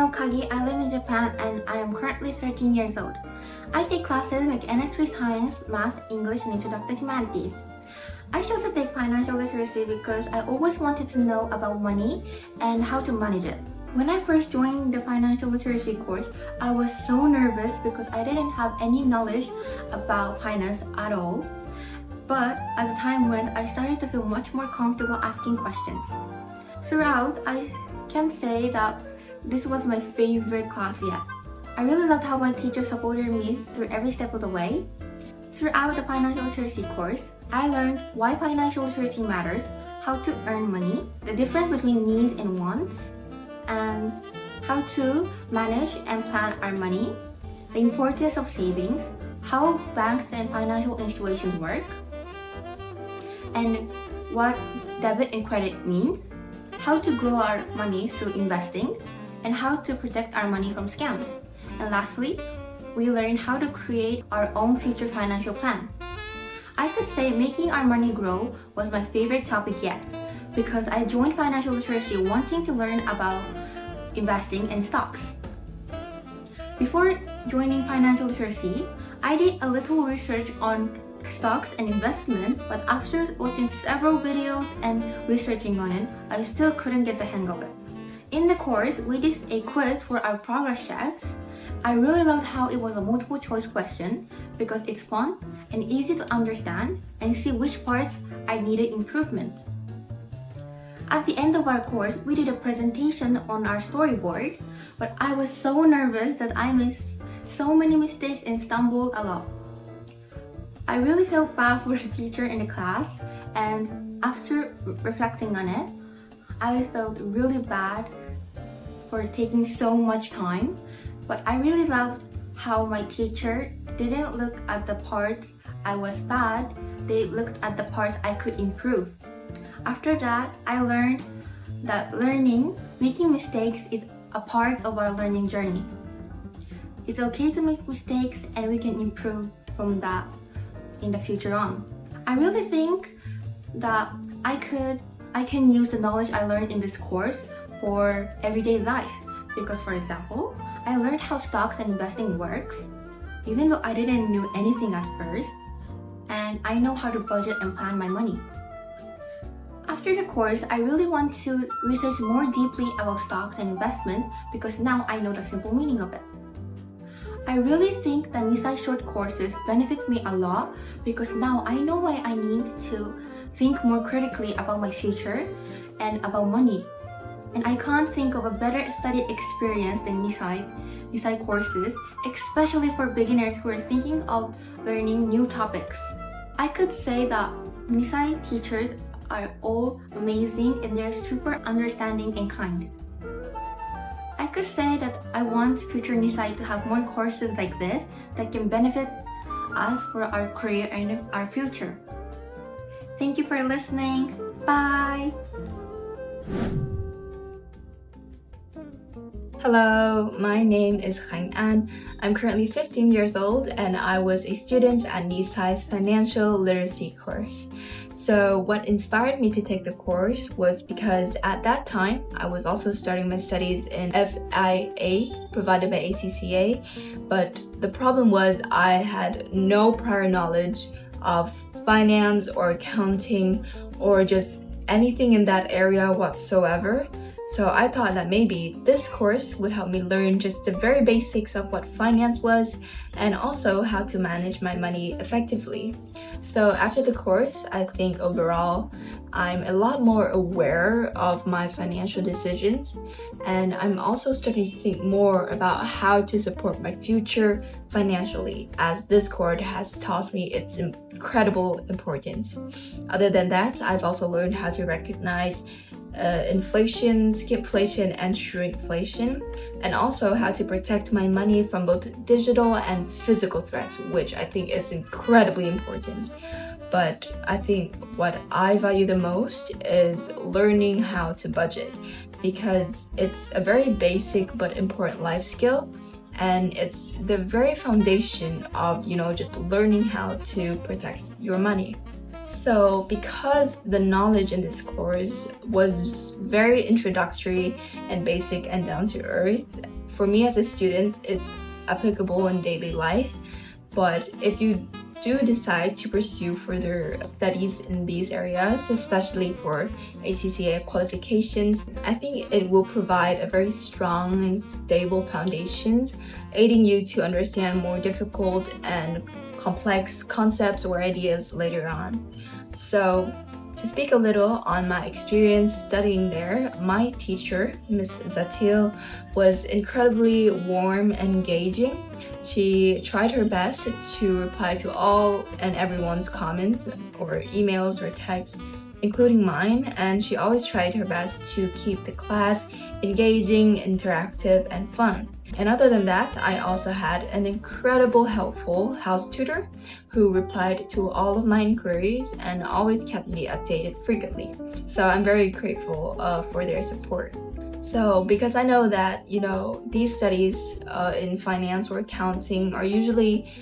Okagi, I live in Japan and I am currently 13 years old. I take classes like NS3 Science, Math, English, and Introductory Humanities. I chose to take financial literacy because I always wanted to know about money and how to manage it. When I first joined the financial literacy course, I was so nervous because I didn't have any knowledge about finance at all. But as the time went, I started to feel much more comfortable asking questions. Throughout, I can say that this was my favorite class yet. I really loved how my teacher supported me through every step of the way. Throughout the financial literacy course, I learned why financial literacy matters, how to earn money, the difference between needs and wants, and how to manage and plan our money, the importance of savings, how banks and financial institutions work, and what debit and credit means, how to grow our money through investing, and how to protect our money from scams. And lastly, we learned how to create our own future financial plan. I could say making our money grow was my favorite topic yet, because I joined financial literacy wanting to learn about investing in stocks. Before joining financial literacy, I did a little research on stocks and investment, but after watching several videos and researching on it, I still couldn't get the hang of it. In the course, we did a quiz for our progress checks. I really loved how it was a multiple choice question because it's fun and easy to understand and see which parts I needed improvement. At the end of our course, we did a presentation on our storyboard, but I was so nervous that I made so many mistakes and stumbled a lot. I really felt bad for the teacher in the class, and after reflecting on it, I felt really bad for taking so much time, but I really loved how my teacher didn't look at the parts I was bad, they looked at the parts I could improve. After that, I learned that making mistakes is a part of our learning journey. It's okay to make mistakes and we can improve from that in the future on. I really think that I can use the knowledge I learned in this course for everyday life because, for example, I learned how stocks and investing works, even though I didn't know anything at first, and I know how to budget and plan my money. After the course, I really want to research more deeply about stocks and investment because now I know the simple meaning of it. I really think that Nisai short courses benefit me a lot because now I know why I need to think more critically about my future and about money. And I can't think of a better study experience than Nisai courses, especially for beginners who are thinking of learning new topics. I could say that Nisai teachers are all amazing and they're super understanding and kind. I could say that I want future Nisai to have more courses like this that can benefit us for our career and our future. Thank you for listening. Bye! Hello, my name is Hang An. I'm currently 15 years old and I was a student at Nisai's financial literacy course. So what inspired me to take the course was because at that time, I was also starting my studies in FIA provided by ACCA, but the problem was I had no prior knowledge of finance or accounting or just anything in that area whatsoever. So I thought that maybe this course would help me learn just the very basics of what finance was and also how to manage my money effectively. So after the course, I think overall I'm a lot more aware of my financial decisions, and I'm also starting to think more about how to support my future financially, as this course has taught me its incredible importance. Other than that, I've also learned how to recognize inflation, skimflation, and shrinkflation, and also how to protect my money from both digital and physical threats, which I think is incredibly important. But I think what I value the most is learning how to budget, because it's a very basic but important life skill, and it's the very foundation of, just learning how to protect your money. So because the knowledge in this course was very introductory and basic and down to earth, for me as a student, it's applicable in daily life. But if you do decide to pursue further studies in these areas, especially for ACCA qualifications, I think it will provide a very strong and stable foundation, aiding you to understand more difficult and complex concepts or ideas later on. So, to speak a little on my experience studying there, my teacher, Ms. Zatil, was incredibly warm and engaging. She tried her best to reply to all and everyone's comments or emails or texts, including mine, and she always tried her best to keep the class engaging, interactive, and fun. And other than that, I also had an incredible helpful house tutor who replied to all of my inquiries and always kept me updated frequently. So I'm very grateful for their support. So because I know that, these studies in finance or accounting are usually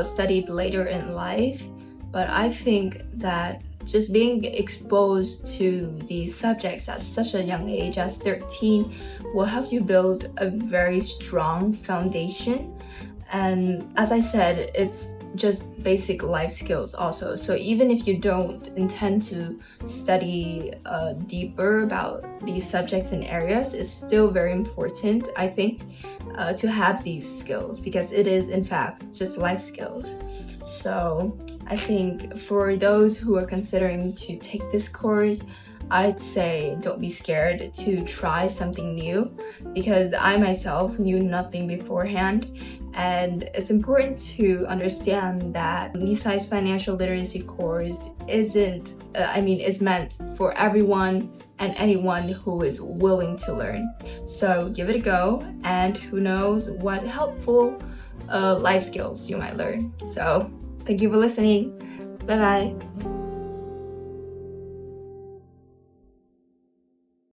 studied later in life, but I think that just being exposed to these subjects at such a young age as 13 will help you build a very strong foundation. And as I said, it's just basic life skills also. So even if you don't intend to study deeper about these subjects and areas, it's still very important, I think, to have these skills, because it is in fact just life skills. So I think for those who are considering to take this course, I'd say don't be scared to try something new, because I myself knew nothing beforehand. And it's important to understand that Nisai's financial literacy course is meant for everyone and anyone who is willing to learn. So give it a go, and who knows what helpful life skills you might learn. So thank you for listening. Bye bye.